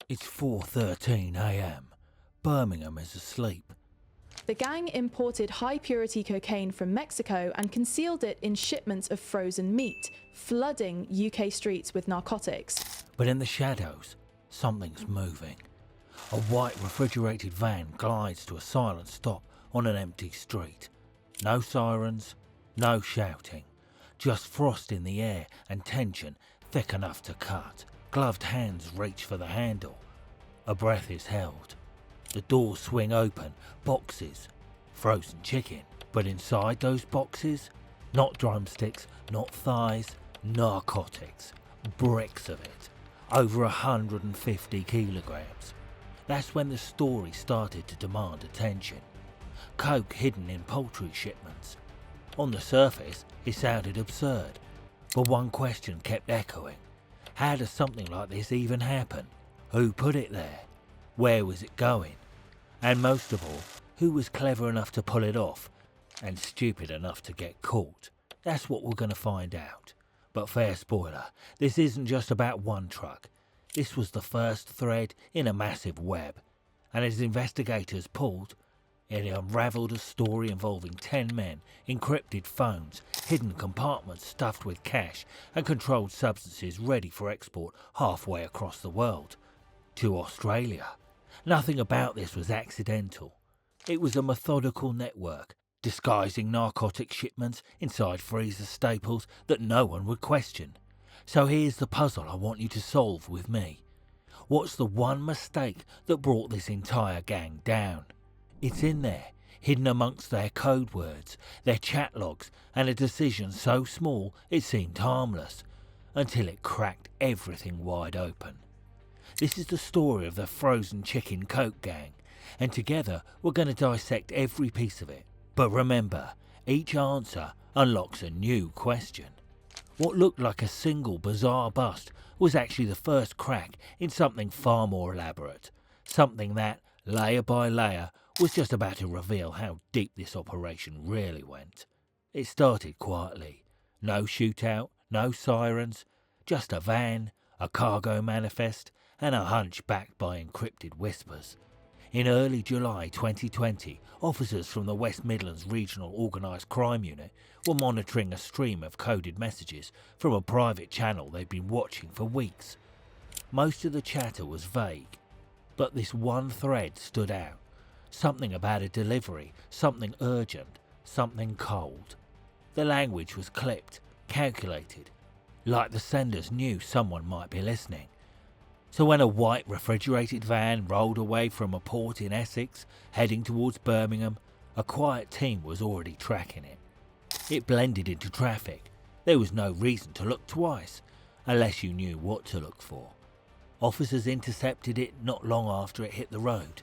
It's 4:13 a.m. Birmingham is asleep. The gang imported high-purity cocaine from Mexico and concealed it in shipments of frozen meat, flooding UK streets with narcotics. But in the shadows, something's moving. A white refrigerated van glides to a silent stop on an empty street. No sirens, no shouting, just frost in the air and tension thick enough to cut. Gloved hands reach for the handle. A breath is held. The doors swing open, boxes, frozen chicken. But inside those boxes, not drumsticks, not thighs, narcotics, bricks of it, over 150 kilograms. That's when the story started to demand attention. Coke hidden in poultry shipments. On the surface, it sounded absurd, but one question kept echoing. How does something like this even happen? Who put it there? Where was it going? And most of all, who was clever enough to pull it off and stupid enough to get caught? That's what we're going to find out. But fair spoiler, this isn't just about one truck. This was the first thread in a massive web, and as investigators pulled, it unravelled a story involving 10 men, encrypted phones, hidden compartments stuffed with cash and controlled substances ready for export halfway across the world. To Australia. Nothing about this was accidental. It was a methodical network, disguising narcotic shipments inside freezer staples that no one would question. So here's the puzzle I want you to solve with me. What's the one mistake that brought this entire gang down? It's in there, hidden amongst their code words, their chat logs, and a decision so small it seemed harmless, until it cracked everything wide open. This is the story of the frozen chicken coke gang, and together we're going to dissect every piece of it. But remember, each answer unlocks a new question. What looked like a single bizarre bust was actually the first crack in something far more elaborate, something that, layer by layer, was just about to reveal how deep this operation really went. It started quietly. No shootout, no sirens, just a van, a cargo manifest, and a hunch backed by encrypted whispers. In early July 2020, officers from the West Midlands Regional Organised Crime Unit were monitoring a stream of coded messages from a private channel they'd been watching for weeks. Most of the chatter was vague, but this one thread stood out. Something about a delivery, something urgent, something cold. The language was clipped, calculated, like the senders knew someone might be listening. So when a white refrigerated van rolled away from a port in Essex, heading towards Birmingham, a quiet team was already tracking it. It blended into traffic. There was no reason to look twice, unless you knew what to look for. Officers intercepted it not long after it hit the road.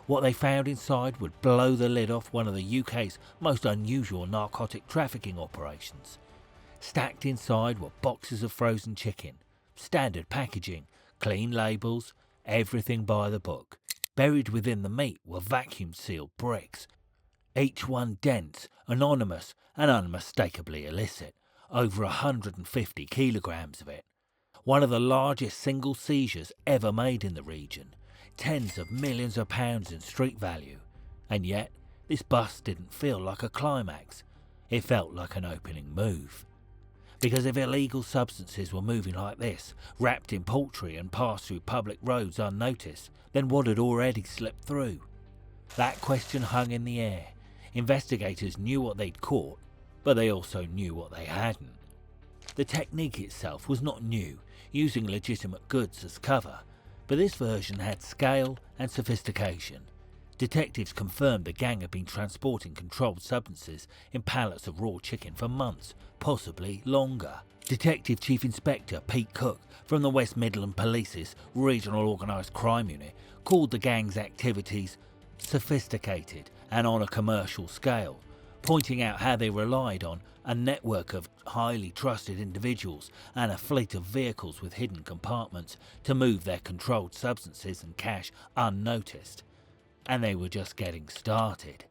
What they found inside would blow the lid off one of the UK's most unusual narcotic trafficking operations. Stacked inside were boxes of frozen chicken, standard packaging, clean labels, everything by the book. Buried within the meat were vacuum-sealed bricks, each one dense, anonymous and unmistakably illicit, over 150 kilograms of it. One of the largest single seizures ever made in the region, tens of millions of pounds in street value. And yet, this bust didn't feel like a climax, it felt like an opening move. Because if illegal substances were moving like this, wrapped in poultry and passed through public roads unnoticed, then what had already slipped through? That question hung in the air. Investigators knew what they'd caught, but they also knew what they hadn't. The technique itself was not new, using legitimate goods as cover, but this version had scale and sophistication. Detectives confirmed the gang had been transporting controlled substances in pallets of raw chicken for months, possibly longer. Detective Chief Inspector Pete Cook from the West Midlands Police's Regional Organised Crime Unit called the gang's activities sophisticated and on a commercial scale, pointing out how they relied on a network of highly trusted individuals and a fleet of vehicles with hidden compartments to move their controlled substances and cash unnoticed. And they were just getting started.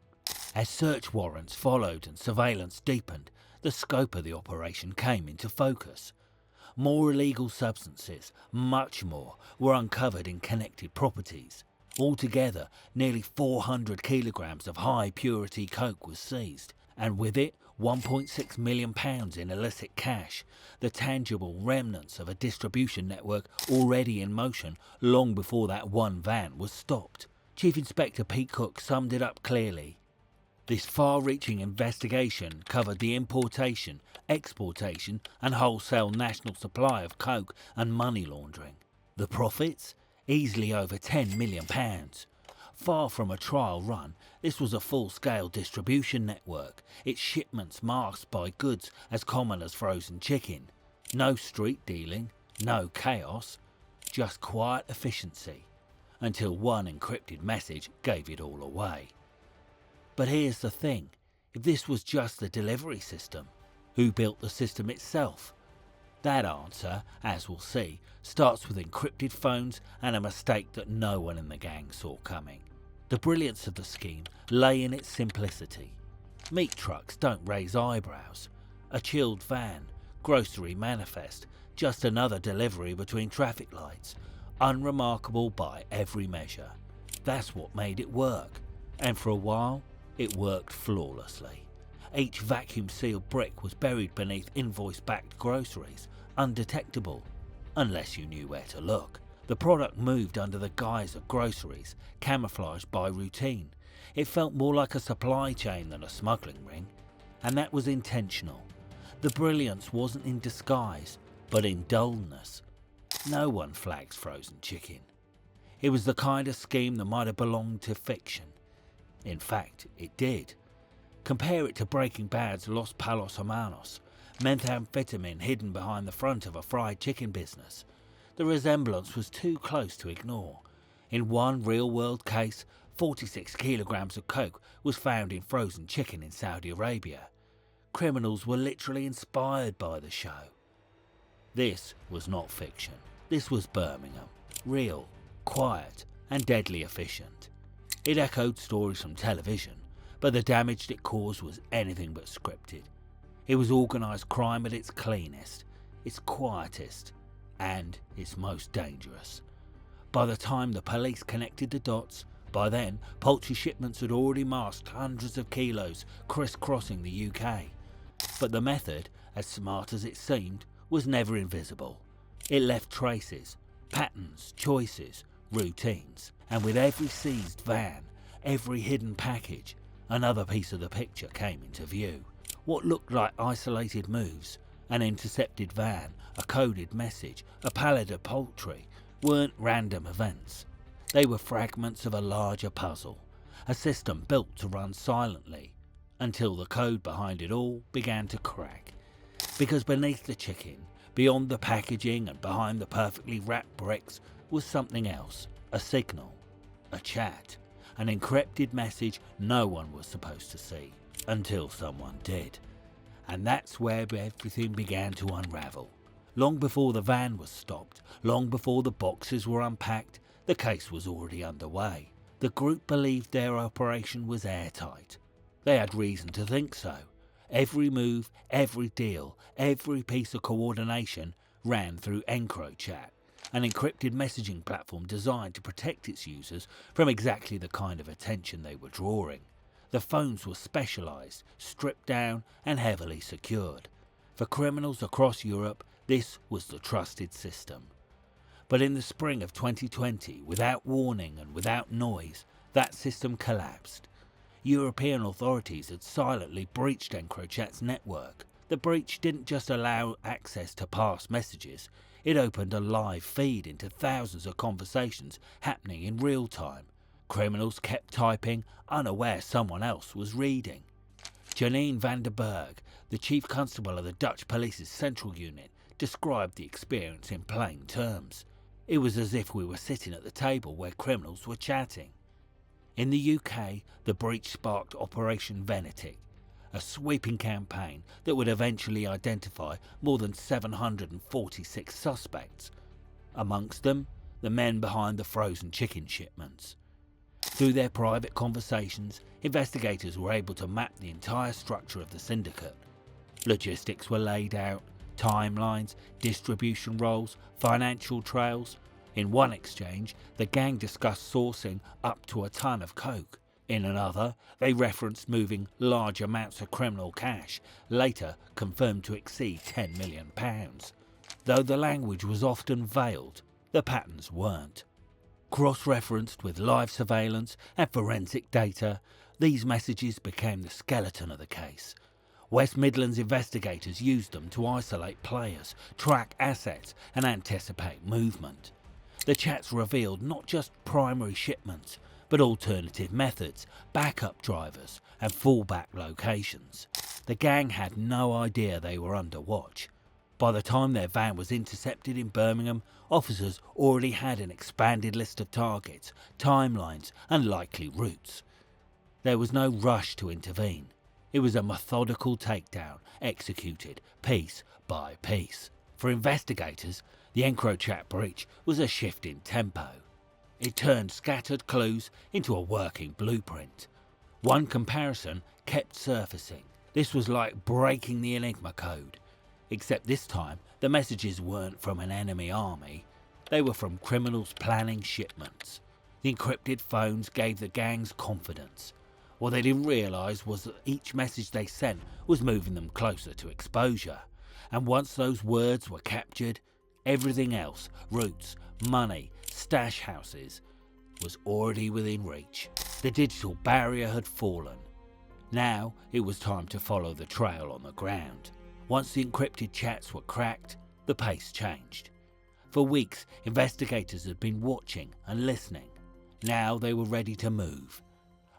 As search warrants followed and surveillance deepened, the scope of the operation came into focus. More illegal substances, much more, were uncovered in connected properties. Altogether, nearly 400 kilograms of high-purity coke was seized, and with it, £1.6 million in illicit cash, the tangible remnants of a distribution network already in motion long before that one van was stopped. Chief Inspector Pete Cook summed it up clearly. This far-reaching investigation covered the importation, exportation and wholesale national supply of coke and money laundering. The profits? Easily over £10 million. Far from a trial run, this was a full-scale distribution network, its shipments masked by goods as common as frozen chicken. No street dealing, no chaos, just quiet efficiency, until one encrypted message gave it all away. But here's the thing, if this was just the delivery system, who built the system itself? That answer, as we'll see, starts with encrypted phones and a mistake that no one in the gang saw coming. The brilliance of the scheme lay in its simplicity. Meat trucks don't raise eyebrows. A chilled van, grocery manifest, just another delivery between traffic lights, unremarkable by every measure. That's what made it work, and for a while, it worked flawlessly. Each vacuum-sealed brick was buried beneath invoice-backed groceries, undetectable, unless you knew where to look. The product moved under the guise of groceries, camouflaged by routine. It felt more like a supply chain than a smuggling ring, and that was intentional. The brilliance wasn't in disguise, but in dullness. No one flags frozen chicken. It was the kind of scheme that might have belonged to fiction. In fact, it did. Compare it to Breaking Bad's Los Palos Hermanos, methamphetamine hidden behind the front of a fried chicken business. The resemblance was too close to ignore. In one real-world case, 46 kilograms of coke was found in frozen chicken in Saudi Arabia. Criminals were literally inspired by the show. This was not fiction. This was Birmingham. Real, quiet, and deadly efficient. It echoed stories from television, but the damage it caused was anything but scripted. It was organised crime at its cleanest, its quietest, and its most dangerous. By the time the police connected the dots, by then poultry shipments had already masked hundreds of kilos crisscrossing the UK. But the method, as smart as it seemed, was never invisible. It left traces, patterns, choices, routines, and with every seized van, every hidden package, another piece of the picture came into view. What looked like isolated moves, an intercepted van, a coded message, a pallet of poultry, weren't random events. They were fragments of a larger puzzle, a system built to run silently, until the code behind it all began to crack. Because beneath the chicken, beyond the packaging and behind the perfectly wrapped bricks, was something else, a signal, a chat, an encrypted message no one was supposed to see, until someone did. And that's where everything began to unravel. Long before the van was stopped, long before the boxes were unpacked, the case was already underway. The group believed their operation was airtight. They had reason to think so. Every move, every deal, every piece of coordination ran through EncroChat, an encrypted messaging platform designed to protect its users from exactly the kind of attention they were drawing. The phones were specialised, stripped down and heavily secured. For criminals across Europe, this was the trusted system. But in the spring of 2020, without warning and without noise, that system collapsed. European authorities had silently breached EncroChat's network. The breach didn't just allow access to past messages, it opened a live feed into thousands of conversations happening in real time. Criminals kept typing, unaware someone else was reading. Janine van der Berg, the chief constable of the Dutch police's central unit, described the experience in plain terms. It was as if we were sitting at the table where criminals were chatting. In the UK, the breach sparked Operation Venetic, a sweeping campaign that would eventually identify more than 746 suspects, amongst them the men behind the frozen chicken shipments. Through their private conversations, investigators were able to map the entire structure of the syndicate. Logistics were laid out, timelines, distribution roles, financial trails. In one exchange, the gang discussed sourcing up to a ton of coke. In another, they referenced moving large amounts of criminal cash, later confirmed to exceed £10 million. Though the language was often veiled, the patterns weren't. Cross-referenced with live surveillance and forensic data, these messages became the skeleton of the case. West Midlands investigators used them to isolate players, track assets and anticipate movement. The chats revealed not just primary shipments, but alternative methods, backup drivers and fallback locations. The gang had no idea they were under watch. By the time their van was intercepted in Birmingham, officers already had an expanded list of targets, timelines and likely routes. There was no rush to intervene. It was a methodical takedown, executed piece by piece. For investigators, the EncroChat breach was a shift in tempo. It turned scattered clues into a working blueprint. One comparison kept surfacing. This was like breaking the Enigma code. Except this time, the messages weren't from an enemy army. They were from criminals planning shipments. The encrypted phones gave the gangs confidence. What they didn't realise was that each message they sent was moving them closer to exposure. And once those words were captured, everything else, routes, money, stash houses, was already within reach. The digital barrier had fallen. Now it was time to follow the trail on the ground. Once the encrypted chats were cracked, the pace changed. For weeks, investigators had been watching and listening. Now they were ready to move.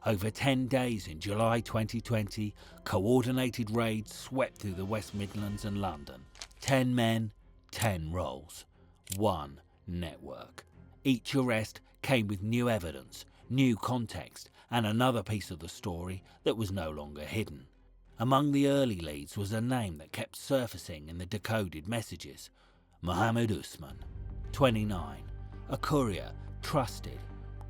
Over 10 days in July 2020, coordinated raids swept through the West Midlands and London. 10 men, 10 roles, one network. Each arrest came with new evidence, new context, and another piece of the story that was no longer hidden. Among the early leads was a name that kept surfacing in the decoded messages. Mohammed Usman, 29, a courier, trusted,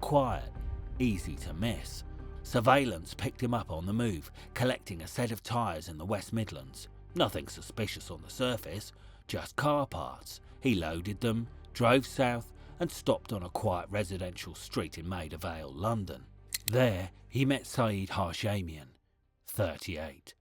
quiet, easy to miss. Surveillance picked him up on the move, collecting a set of tyres in the West Midlands. Nothing suspicious on the surface, just car parts. He loaded them, drove south and stopped on a quiet residential street in Maida Vale, London. There he met Saeed Harshamian, 38.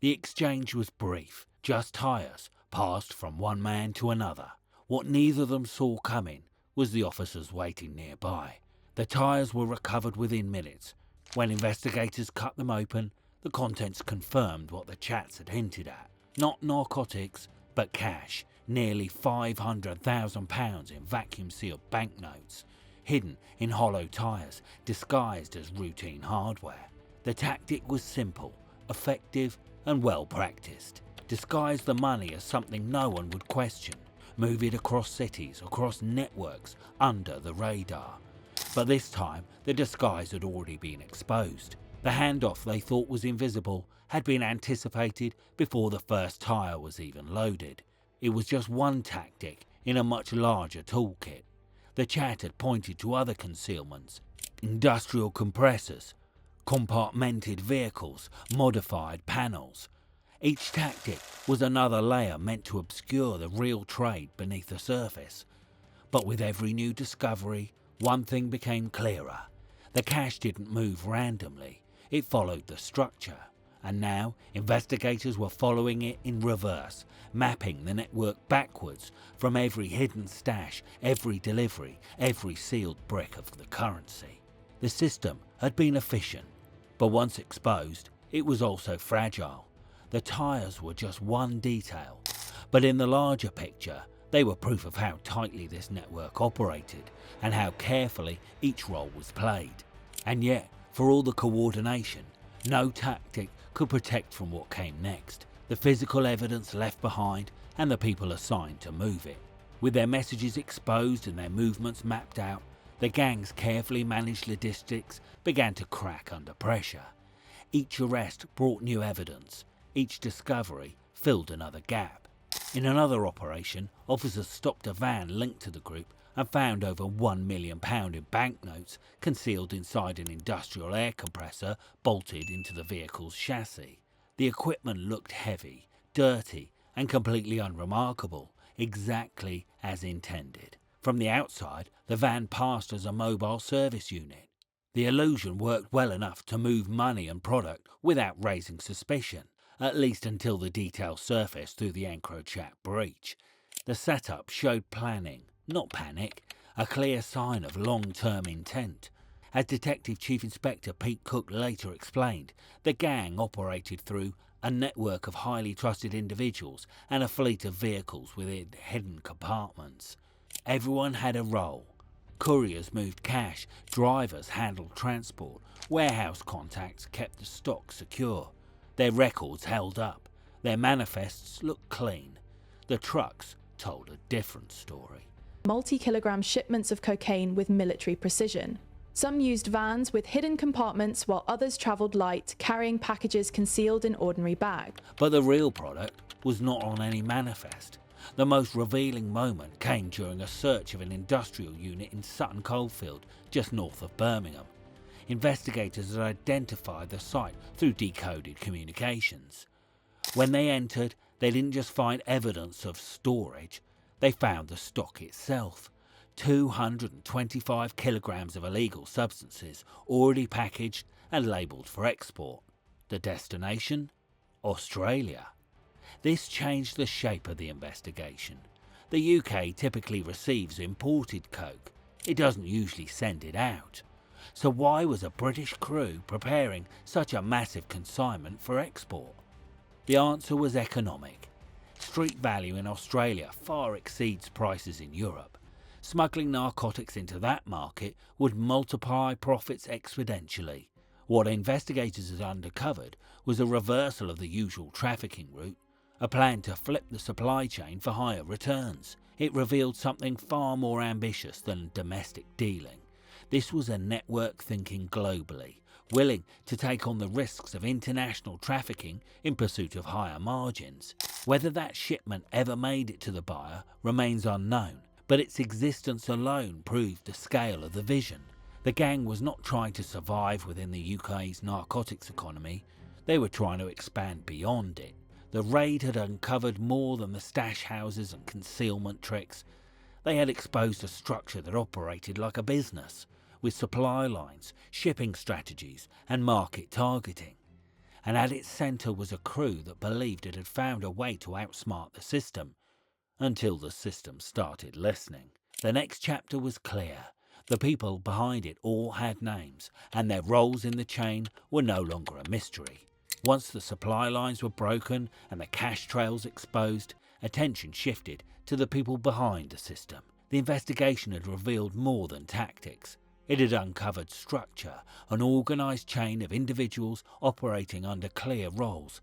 The exchange was brief, just tyres passed from one man to another. What neither of them saw coming was the officers waiting nearby. The tyres were recovered within minutes. When investigators cut them open, the contents confirmed what the chats had hinted at. Not narcotics, but cash, nearly £500,000 in vacuum-sealed banknotes, hidden in hollow tyres, disguised as routine hardware. The tactic was simple, effective and well practiced. Disguise the money as something no one would question. Move it across cities, across networks, under the radar. But this time, the disguise had already been exposed. The handoff they thought was invisible had been anticipated before the first tyre was even loaded. It was just one tactic in a much larger toolkit. The chat had pointed to other concealments: industrial compressors, compartmented vehicles, modified panels. Each tactic was another layer meant to obscure the real trade beneath the surface. But with every new discovery, one thing became clearer. The cash didn't move randomly, it followed the structure. And now investigators were following it in reverse, mapping the network backwards from every hidden stash, every delivery, every sealed brick of the currency. The system had been efficient, but once exposed, it was also fragile. The tyres were just one detail, but in the larger picture, they were proof of how tightly this network operated and how carefully each role was played. And yet, for all the coordination, no tactic could protect from what came next. The physical evidence left behind and the people assigned to move it. With their messages exposed and their movements mapped out, the gang's carefully managed logistics began to crack under pressure. Each arrest brought new evidence. Each discovery filled another gap. In another operation, officers stopped a van linked to the group and found over £1 million in banknotes concealed inside an industrial air compressor bolted into the vehicle's chassis. The equipment looked heavy, dirty and completely unremarkable, exactly as intended. From the outside, the van passed as a mobile service unit. The illusion worked well enough to move money and product without raising suspicion, at least until the details surfaced through the EncroChat breach. The setup showed planning, not panic, a clear sign of long-term intent. As Detective Chief Inspector Pete Cook later explained, the gang operated through a network of highly trusted individuals and a fleet of vehicles within hidden compartments. Everyone had a role. Couriers moved cash, drivers handled transport, warehouse contacts kept the stock secure. Their records held up, their manifests looked clean. The trucks told a different story. Multi-kilogram shipments of cocaine with military precision. Some used vans with hidden compartments while others travelled light, carrying packages concealed in ordinary bags. But the real product was not on any manifest. The most revealing moment came during a search of an industrial unit in Sutton Coldfield, just north of Birmingham. Investigators had identified the site through decoded communications. When they entered, they didn't just find evidence of storage, they found the stock itself. 225 kilograms of illegal substances, already packaged and labelled for export. The destination? Australia. This changed the shape of the investigation. The UK typically receives imported coke. It doesn't usually send it out. So why was a British crew preparing such a massive consignment for export? The answer was economic. Street value in Australia far exceeds prices in Europe. Smuggling narcotics into that market would multiply profits exponentially. What investigators had uncovered was a reversal of the usual trafficking route, a plan to flip the supply chain for higher returns. It revealed something far more ambitious than domestic dealing. This was a network thinking globally, willing to take on the risks of international trafficking in pursuit of higher margins. Whether that shipment ever made it to the buyer remains unknown, but its existence alone proved the scale of the vision. The gang was not trying to survive within the UK's narcotics economy, they were trying to expand beyond it. The raid had uncovered more than the stash houses and concealment tricks. They had exposed a structure that operated like a business, with supply lines, shipping strategies and market targeting. And at its centre was a crew that believed it had found a way to outsmart the system, until the system started listening. The next chapter was clear. The people behind it all had names, and their roles in the chain were no longer a mystery. Once the supply lines were broken and the cash trails exposed, attention shifted to the people behind the system. The investigation had revealed more than tactics. It had uncovered structure, an organised chain of individuals operating under clear roles,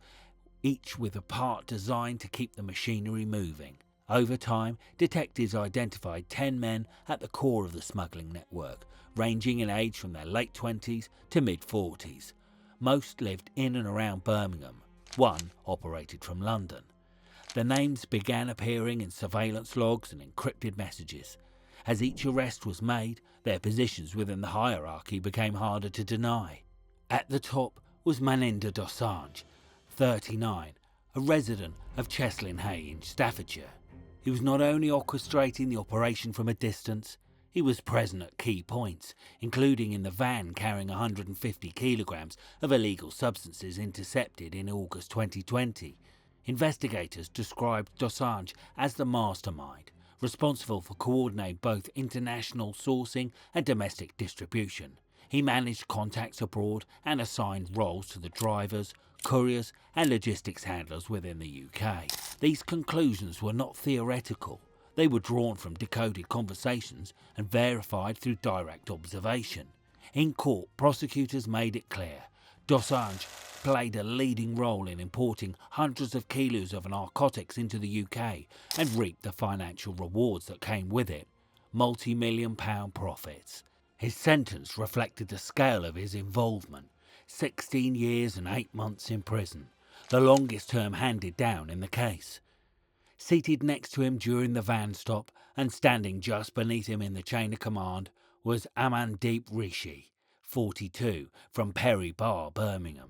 each with a part designed to keep the machinery moving. Over time, detectives identified 10 men at the core of the smuggling network, ranging in age from their late 20s to mid-40s. Most lived in and around Birmingham. One operated from London. The names began appearing in surveillance logs and encrypted messages. As each arrest was made, their positions within the hierarchy became harder to deny. At the top was Maninder Dosanjh, 39, a resident of Cheslin Hay in Staffordshire. He was not only orchestrating the operation from a distance, he was present at key points, including in the van carrying 150 kilograms of illegal substances intercepted in August 2020. Investigators described Dosanjh as the mastermind, responsible for coordinating both international sourcing and domestic distribution. He managed contacts abroad and assigned roles to the drivers, couriers and logistics handlers within the UK. These conclusions were not theoretical. They were drawn from decoded conversations and verified through direct observation. In court, prosecutors made it clear Dosanjh played a leading role in importing hundreds of kilos of narcotics into the UK and reaped the financial rewards that came with it, multi-million-pound profits. His sentence reflected the scale of his involvement, 16 years and 8 months in prison, the longest term handed down in the case. Seated next to him during the van stop and standing just beneath him in the chain of command was Amandeep Rishi, 42, from Perry Bar, Birmingham.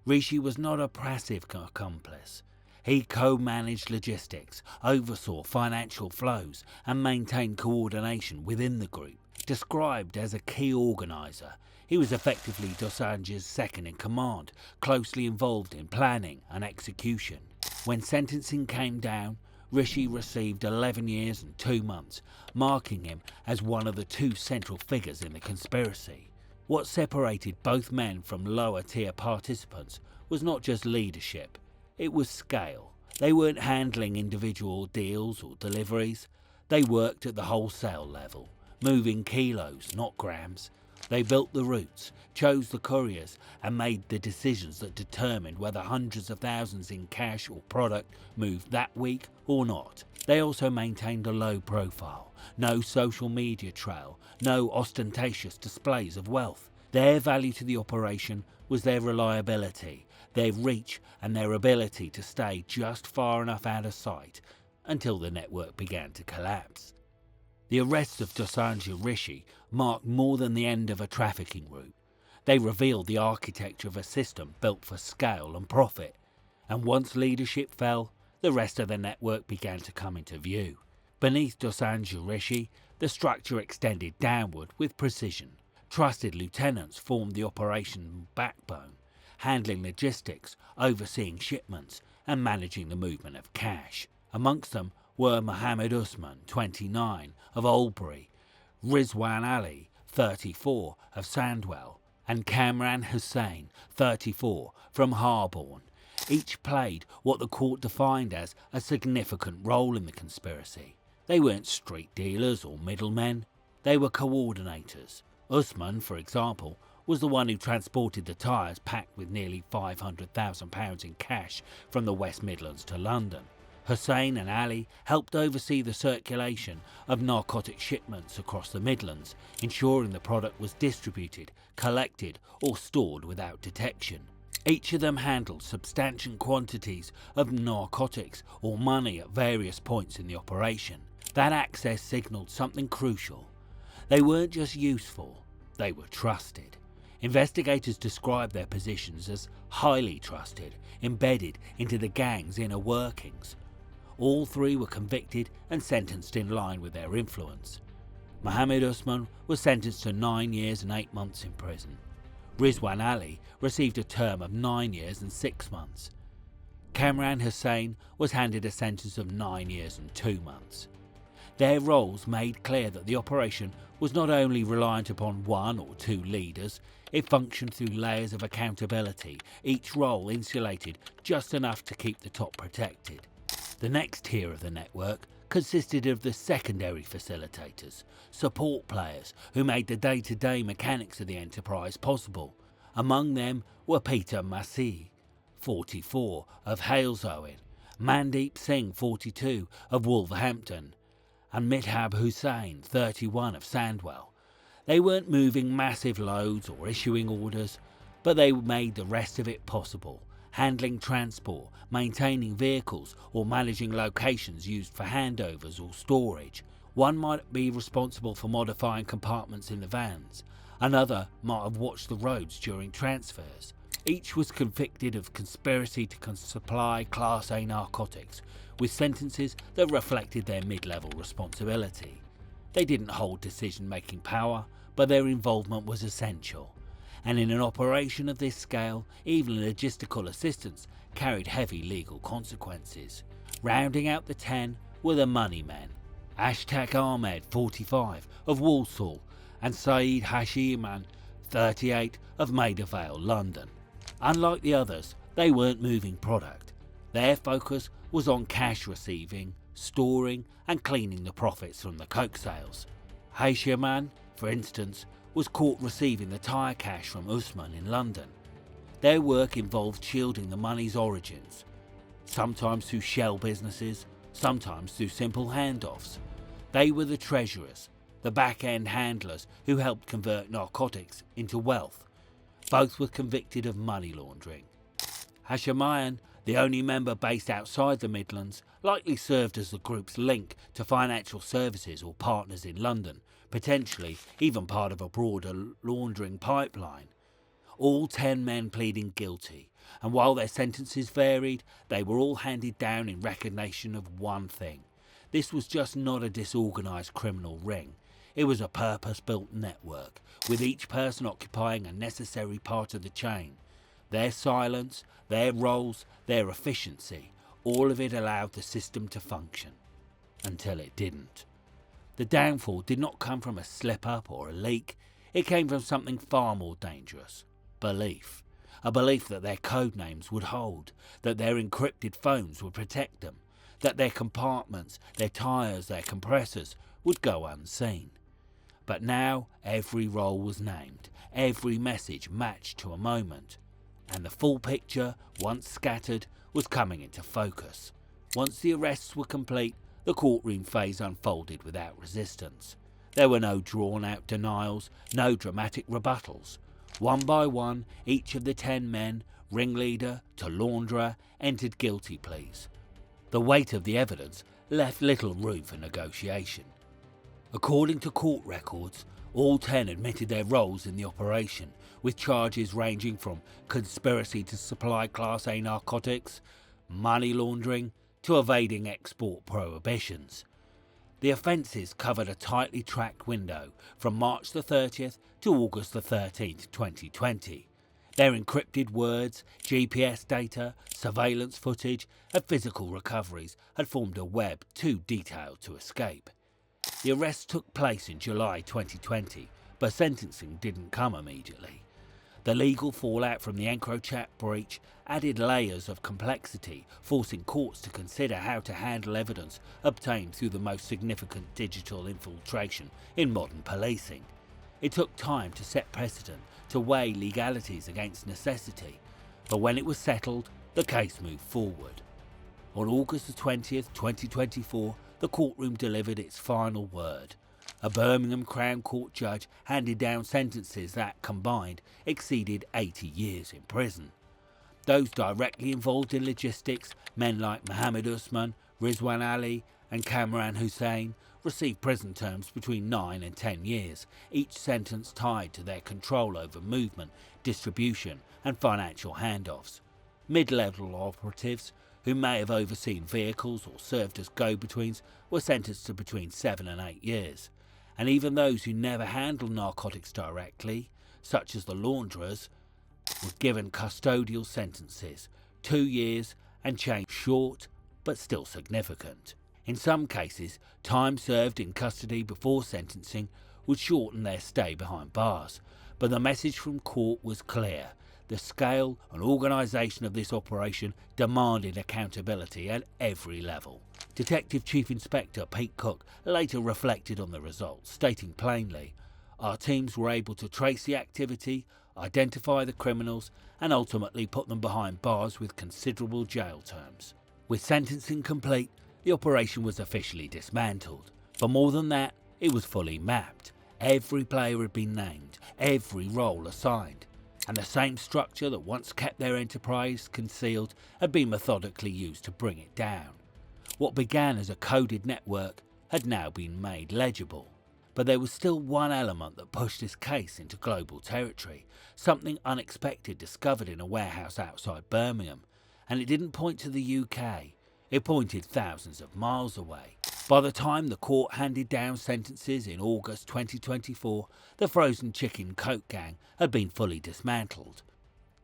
Rishi was not a passive accomplice. He co-managed logistics, oversaw financial flows and maintained coordination within the group. Described as a key organiser, he was effectively Dosanjh's second in command, closely involved in planning and execution. When sentencing came down, Rishi received 11 years and 2 months, marking him as one of the 2 central figures in the conspiracy. What separated both men from lower-tier participants was not just leadership, it was scale. They weren't handling individual deals or deliveries, they worked at the wholesale level, moving kilos, not grams. They built the routes, chose the couriers, and made the decisions that determined whether hundreds of thousands in cash or product moved that week or not. They also maintained a low profile, no social media trail, no ostentatious displays of wealth. Their value to the operation was their reliability, their reach, and their ability to stay just far enough out of sight until the network began to collapse. The arrest of Dosanjh Rishi marked more than the end of a trafficking route. They revealed the architecture of a system built for scale and profit, and once leadership fell, the rest of the network began to come into view. Beneath Dosanjh Rishi, the structure extended downward with precision. Trusted lieutenants formed the operation backbone, handling logistics, overseeing shipments, and managing the movement of cash. Amongst them were Mohammed Usman, 29, of Albury, Rizwan Ali, 34, of Sandwell, and Kamran Hussain, 34, from Harborne. Each played what the court defined as a significant role in the conspiracy. They weren't street dealers or middlemen, they were coordinators. Usman, for example, was the one who transported the tyres packed with nearly £500,000 in cash from the West Midlands to London. Hussain and Ali helped oversee the circulation of narcotic shipments across the Midlands, ensuring the product was distributed, collected or stored without detection. Each of them handled substantial quantities of narcotics or money at various points in the operation. That access signalled something crucial. They weren't just useful, they were trusted. Investigators described their positions as highly trusted, embedded into the gang's inner workings. All 3 were convicted and sentenced in line with their influence. Mohammed Usman was sentenced to 9 years and 8 months in prison. Rizwan Ali received a term of 9 years and 6 months. Kamran Hussain was handed a sentence of 9 years and 2 months. Their roles made clear that the operation was not only reliant upon 1 or 2 leaders, it functioned through layers of accountability, each role insulated just enough to keep the top protected. The next tier of the network consisted of the secondary facilitators, support players who made the day-to-day mechanics of the enterprise possible. Among them were Peter Masih, 44, of Halesowen, Mandeep Singh, 42, of Wolverhampton, and Mithab Hussain, 31, of Sandwell. They weren't moving massive loads or issuing orders, but they made the rest of it possible, handling transport, maintaining vehicles, or managing locations used for handovers or storage. One might be responsible for modifying compartments in the vans, another might have watched the roads during transfers. Each was convicted of conspiracy to supply Class A narcotics, with sentences that reflected their mid-level responsibility. They didn't hold decision-making power, but their involvement was essential. And in an operation of this scale, even logistical assistance carried heavy legal consequences. Rounding out the 10 were the money men. Ashtaq Ahmed, 45, of Walsall, and Saeed Hashiman, 38, of Maida Vale, London. Unlike the others, they weren't moving product. Their focus was on cash receiving, storing and cleaning the profits from the coke sales. Hashiman, for instance, was caught receiving the tyre cash from Usman in London. Their work involved shielding the money's origins, sometimes through shell businesses, sometimes through simple handoffs. They were the treasurers, the back-end handlers who helped convert narcotics into wealth. Both were convicted of money laundering. Hashemian, the only member based outside the Midlands, likely served as the group's link to financial services or partners in London, potentially even part of a broader laundering pipeline. all 10 men pleading guilty, and while their sentences varied, they were all handed down in recognition of one thing. This was just not a disorganised criminal ring. It was a purpose-built network, with each person occupying a necessary part of the chain. Their silence, their roles, their efficiency, all of it allowed the system to function. Until it didn't. The downfall did not come from a slip-up or a leak. It came from something far more dangerous. Belief. A belief that their code names would hold, that their encrypted phones would protect them, that their compartments, their tyres, their compressors would go unseen. But now every role was named, every message matched to a moment, and the full picture, once scattered, was coming into focus. Once the arrests were complete, the courtroom phase unfolded without resistance. There were no drawn-out denials, no dramatic rebuttals. One by one, each of the 10 men, ringleader to launderer, entered guilty pleas. The weight of the evidence left little room for negotiation. According to court records, all 10 admitted their roles in the operation, with charges ranging from conspiracy to supply Class A narcotics, money laundering, to evading export prohibitions. The offences covered a tightly tracked window from March the 30th to August the 13th, 2020. Their encrypted words, GPS data, surveillance footage and physical recoveries had formed a web too detailed to escape. The arrests took place in July 2020, but sentencing didn't come immediately. The legal fallout from the EncroChat breach added layers of complexity, forcing courts to consider how to handle evidence obtained through the most significant digital infiltration in modern policing. It took time to set precedent, to weigh legalities against necessity, but when it was settled, the case moved forward. On August the 20th, 2024, the courtroom delivered its final word. A Birmingham Crown Court judge handed down sentences that, combined, exceeded 80 years in prison. Those directly involved in logistics, men like Mohammed Usman, Rizwan Ali and Kamran Hussein, received prison terms between 9 and 10 years, each sentence tied to their control over movement, distribution and financial handoffs. Mid-level operatives, who may have overseen vehicles or served as go-betweens, were sentenced to between 7 and 8 years. And even those who never handled narcotics directly, such as the launderers, were given custodial sentences, 2 years and change short but still significant. In some cases, time served in custody before sentencing would shorten their stay behind bars, but the message from court was clear. The scale and organisation of this operation demanded accountability at every level. Detective Chief Inspector Pete Cook later reflected on the results, stating plainly, "Our teams were able to trace the activity, identify the criminals and ultimately put them behind bars with considerable jail terms." With sentencing complete, the operation was officially dismantled. But more than that, it was fully mapped. Every player had been named, every role assigned, and the same structure that once kept their enterprise concealed had been methodically used to bring it down. What began as a coded network had now been made legible. But there was still one element that pushed this case into global territory, something unexpected discovered in a warehouse outside Birmingham, and it didn't point to the UK, it pointed thousands of miles away. By the time the court handed down sentences in August 2024, the frozen chicken coke gang had been fully dismantled.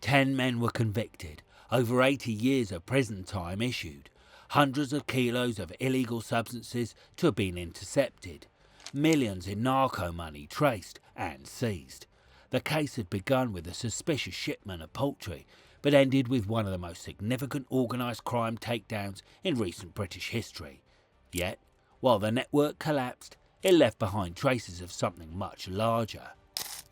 10 men were convicted, over 80 years of prison time issued, hundreds of kilos of illegal substances to have been intercepted, millions in narco money traced and seized. The case had begun with a suspicious shipment of poultry, but ended with one of the most significant organised crime takedowns in recent British history. Yet, while the network collapsed, it left behind traces of something much larger.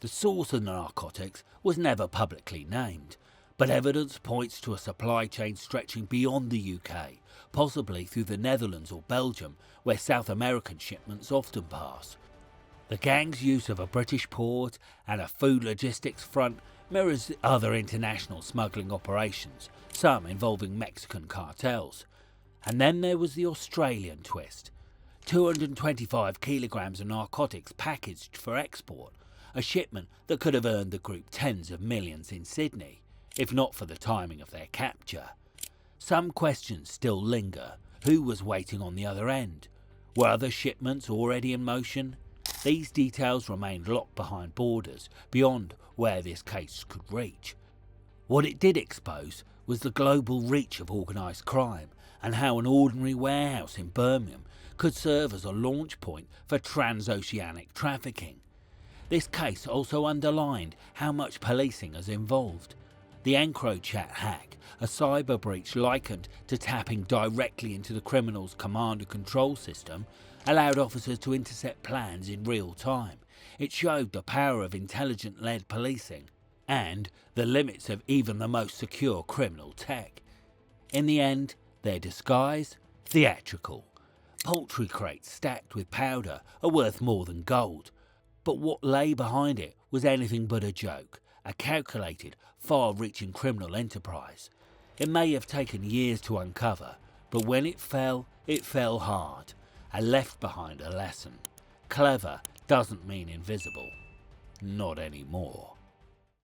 The source of the narcotics was never publicly named, but evidence points to a supply chain stretching beyond the UK, possibly through the Netherlands or Belgium, where South American shipments often pass. The gang's use of a British port and a food logistics front mirrors other international smuggling operations, some involving Mexican cartels. And then there was the Australian twist. 225 kilograms of narcotics packaged for export, a shipment that could have earned the group tens of millions in Sydney, if not for the timing of their capture. Some questions still linger. Who was waiting on the other end? Were other shipments already in motion? These details remained locked behind borders, beyond where this case could reach. What it did expose was the global reach of organised crime, and how an ordinary warehouse in Birmingham could serve as a launch point for transoceanic trafficking. This case also underlined how much policing is involved. The EncroChat hack, a cyber breach likened to tapping directly into the criminal's command and control system, allowed officers to intercept plans in real time. It showed the power of intelligent-led policing and the limits of even the most secure criminal tech. In the end, their disguise? Theatrical. Poultry crates stacked with powder are worth more than gold. But what lay behind it was anything but a joke, a calculated, far-reaching criminal enterprise. It may have taken years to uncover, but when it fell hard, and left behind a lesson. Clever doesn't mean invisible. Not anymore.